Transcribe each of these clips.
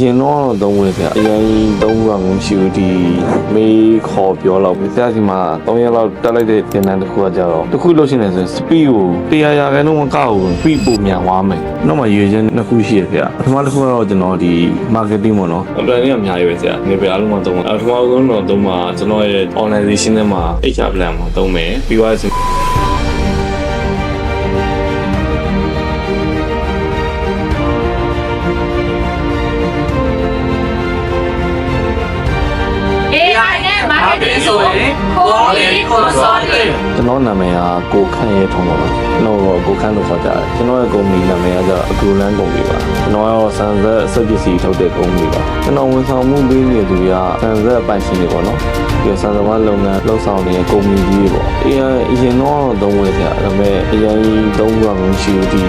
ရင်တော့သုံးဝယ်ဆရာအရင်သုံးကမရှိဘူးဒီမေးခေါ်ပြောတော့ဆရာစီမှာ3ရက်လောက်တက်လိုက်တဲ့တင်တန်းတစ်ခုကကြတော့တစ်ခုလို့ရှိနေဆို speed ကို100ရာခိုင်နှုန်းမကောက်ဘူး speed ပိုမြန်သွားမယ်နောက်မှရွေချင်းနှစ်ခုရှိရဆရာပထမတစ်ခုကတော့ကျွန်တော်ဒီ marketing ပေါ့နော်အပလန်လေးအများကြီးပဲဆရာနေပြအားလုံးမှာသုံးပါပထမဆုံးတော့သုံးပါကျွန်တော်ရဲ့ organization ထဲမှာ HR plan မှာသုံးမယ်ပြီးသွားရင်ကျွန်တော်နာမည်ကကိုခန့်ရဲထုံးပါလားကျွန်တော်ကိုခန့်လို့ခေါ်ကြတယ်ကျွန်တော်ရဲ့ကုမ္ပဏီနာမည်ကကျအကူလန်းကုမ္ပဏီပါကျွန်တော်ရောဆန်ဆက်စက်ပစ္စည်းထုတ်တဲ့ကုမ္ပဏီပါကျွန်တော်ဝန်ဆောင်မှုပေးနေသူတွေကဆန်ဆက်ပိုင်ရှင်တွေပေါ့နော်ဒီဆန်ဆက်လုပ်ငန်းလှုပ်ဆောင်နေတဲ့ကုမ္ပဏီကြီးတွေပေါ့အရင်တော့သုံးဝယ်ကြဒါပေမဲ့အရင်သုံးကမရှိဘူးဒီ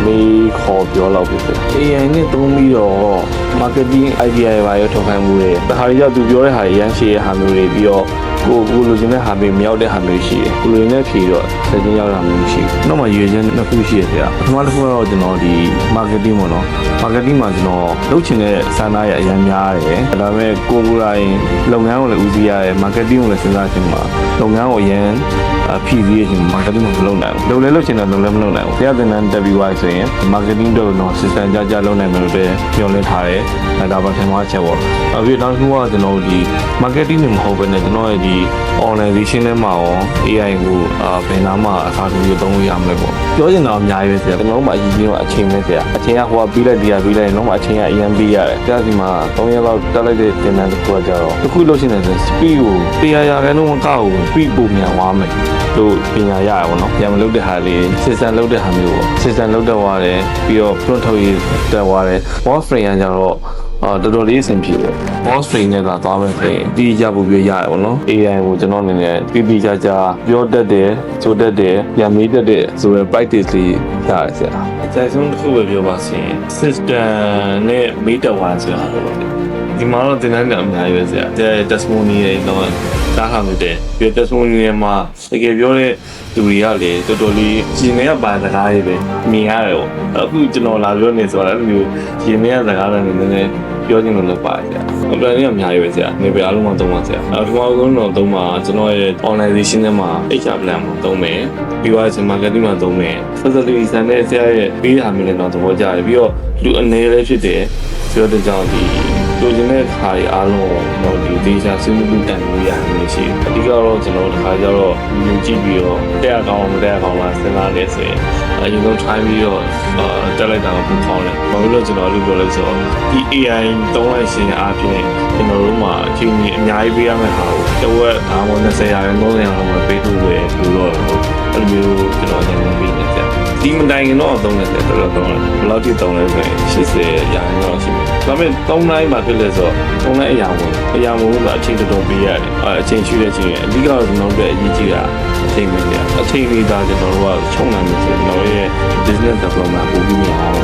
မေးခေါ်ပြောတော့ဖြစ်တယ်AI နဲ့သုံးပြီးတော့ marketing idea တွေပါရောထုတ်ခိုင်းမှုတွေဒါဟာကြောင့်သူပြောတဲ့ဟာတွေရမ်းရှည်တဲ့ဟာမျိုးတွေပြီးတော့ကိုလိုချင်တဲ့ဟာမျိုးမရောက်တဲ့ဟာမျိုးရှိတယ်ကိုလိုချင်တဲ့ဖြေတော့ဆက်ချင်းရောက်တာမျိုးမရှိဘူးနောက်မှရွေချင်းနှစ်ခုရှိရဆရာပထမတစ်ခုကတော့ကျွန်တော်ဒီ marketing ပေါ့နော် marketing မှာကျွန်တော်လုပ်ချင်တဲ့စံသားရအရင်များတယ်ဒါပေမဲ့ကိုယ်တိုင်းလုပ်ငန်းကိုလည်းဦးစီးရတယ် marketing ကိုလည်းစဉ်းစားချင်မှာလုပ်ငန်းကိုအရင်ဖြည့်ဆည်းရခြင်း marketing ကိုမလုပ်နိုင်ဘူးလုပ်ချင်တယ်လုပ်လည်းမလုပ်နိုင်ဘူးဆရာသင်တန်းတက်ပြီးသွားဆိုရင် marketing တော့တော့ system ကြလုပ်နိုင်မယ်လို့ပြောလင်းထားတယ်ဒါပါထင်မှားချက်ပေါ့ပြီးတော့နောက်တစ်ခုကကျွန်တော်ဒီ marketing နဲ့မဟုတ်ဘဲနဲ့ကျွန်တော်ရဲ့ဒီ organization ထဲမှာရော AI ကိုဘယ်နာမှအစားထိုးပြီးသုံးလို့ရမလဲပေါ့ပြောချင်တာအများကြီးပဲဆရာကျွန်တော်တို့မှအရင်ကအချိန်ပဲဆရာအချိန်ကဟိုကပြီးလိုက်ဒီကပြီးလိုက်တော့မှအချိန်ကအရင်ပြီးရတယ်ဆရာဒီမှာ3ရက်လောက်တက်လိုက်တဲ့တင်တန်းတစ်ခုကကြတော့တစ်ခုလို့ရှိနေဆို speed ကို100ရာခိုင်နှုန်းမကောက်ဘူး speed ပိုမြန်သွားမယ်လို့ပညာရရပါတော့ပြန်မလုပ်တဲ့ဟာလေး system လုပ်တဲ့ဟာမျိုးပေါ့ system လုပ်တော့ရတယ်ပြီးတော့ front ထုတ်ရေးတက်သွားတယ် boss frame ကကြတော့တော်တော်လေးအဆင်ပြေတယ် boss frame နဲ့ကသွားမယ်ဆိုရင်ဒီကြဖို့ပြရတယ်ပေါ့နော် AI ကိုကျွန်တော်အနေနဲ့တိကျပြောတတ်တယ်ဆိုတတ်တယ်ပြန်မေးတတ်တယ်ဆိုရယ် practice လေးရတယ်ဆရာအကြိုက်ဆုံးတစ်ခုပဲပြောပါစေ system နဲ့မေးတတ်သွားဆိုတာဒီမှာတော့တင်တန်းကအများကြီးပဲဆရာ testimony တွေတော့တားထားလို့တယ်ပြီး testimony တွေမှာတကယ်ပြောတဲ့လူတွေကလေတော်တော်လေးရှင်နေရပါစကားတွေပဲမြင်ရတယ်ပေါ့အခုကျွန်တော်လာပြောနေဆိုတာအဲ့လိုမျိုးရှင်နေရစကားတွေနည်းနည်းပြောချင်လို့ပါဆရာအပလန်လေးအများကြီးပဲဆရာနေပြအားလုံးမှာသုံးပါဆရာပထမဆုံးတော့သုံးပါကျွန်တော်ရဲ့ organization ထဲမှာ HR plan မှာသုံးမယ်ပြီးတော့ marketing မှာသုံးမယ် facility ဆန်တဲ့ဆရာရဲ့ပေးတာမျိုးလည်းတော့သဘောကျတယ်ပြီးတော့လူအနေလည်းဖြစ်တယ်ဆိုတော့ကြောင့်ဒီလိုချင်တဲ့ခါတွေအားလုံးတော့ဒီ data ဆွေးနွေးမှုတန်ဖိုးရမျိုးရှိတယ်အဓိကတော့ကျွန်တော်တခါကျတော့မြင်ကြည့်ပြီးတော့တက်အကောင်းမတက်အကောင်းလားစဉ်းစားနေဆိုရင်အရင်ဆုံး try ပြီးတော့တက်လိုက်တာကိုပိုကောင်းတယ်ဘာလို့လဲကျွန်တော်လို့ပြောလဲဆိုတော့ဒီ AI သုံးလိုက်ရှင်အားဖြင့်ကျွန်တော်တို့မှာအချိန်ကြီးအများကြီးပေးရမယ့်ဟာကိုတစ်ဝက်ဒါမှမဟုတ်20ရာခိုင်နှုန်း30ရာခိုင်နှုန်းပေးလို့ပဲလို့တော့အဲ့လိုမျိုးကျွန်တော်အနေနဲ့ပြီးနေကြဒီမတိုင်ခင်တော့သုံးနေတယ်တော်တော်သုံးတယ်ဘယ်လောက်ထိသုံးလဲဆိုရင်80ရာခိုင်နှုန်းရှိမယ်ဒါပေမဲ့3တိုင်းမှာဖြစ်လဲဆိုတော့3တိုင်းအရာဝင်ဆိုတာအချိန်တော်ပေးရတယ်အချိန်ရှိတဲ့အချိန်အဓိကတော့ကျွန်တော်တို့အရေးကြီးတာအချိန်ပဲကြာအချိန်လေးဒါကျွန်တော်တို့ကချုံနိုင်လို့ဆိုတော့ရဲ့ business development ပို့ပြီးရအောင်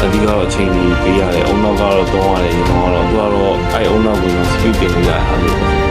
အဓိကတော့အချိန်ကြီးပေးရတယ်အုံနောက်ကတော့သုံးရတယ်ဒီကောင်ကတော့သူကတော့အဲ့အုံနောက်ကို speed တင်လို့ရတာလို့